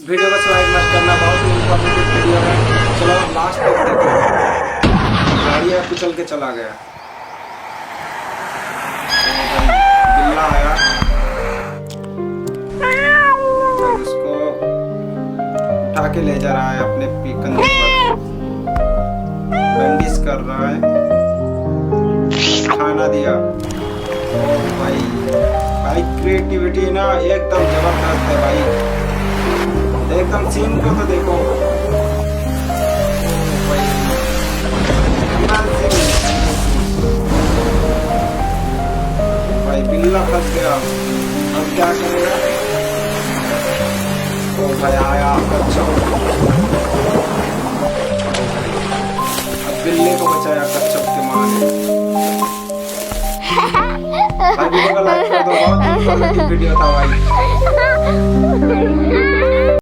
Video को like मत करना, बहुत ही इंपॉर्टेंट वीडियो है। चलो लास्ट तक देखो। गाड़ी है कुचल के चला गया। बिल्ला आया तो उसको उठा के ले जा रहा है अपने कंधे पर, बैंडिश कर रहा है, खाना दिया। भाई भाई क्रिएटिविटी ना एकदम जबरदस्त है भाई, एकदम सीन को तो देखो भाई। बिल्ला फंस गया, अब क्या करेगा? तो भाई आया कच्छप, अब बिल्ले को बचाया कच्छप के माँ ने। भाई वीडियो को लाइक कर दो, बहुत ही इंफॉर्मेटिव वीडियो था भाई।